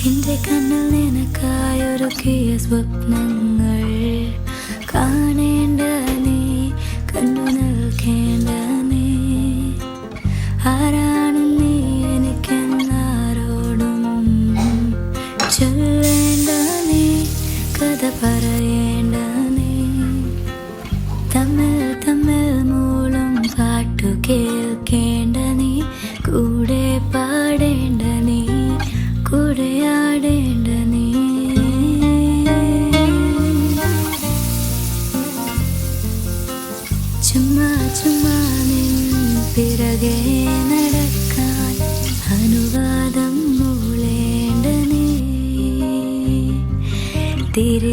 എൻ്റെ കണ്ണിൽ നിനക്കായൊരുക്കിയ സ്വപ്നങ്ങൾ കാണേണ്ട നീ, കണ്ടു നിൽക്കേണ്ട നീ. ആരാണ് നീ എനിക്കെന്നാരോടും ചൊല്ലേണ്ട നീ, കഥ പറയേണ്ട നീ. തമ്മിൽ തമ്മിൽ മൂളും പാട്ടു കേൾക്കേണ്ട നീ, കൂടെ പാടേണ്ട നീ, കൂടെയാടേണ്ട നീ. ചുമ്മാ ചുമ്മാ നിൻ പിറകെ നടക്കാൻ അനുവാദം മൂളേണ്ട നീ. തിരി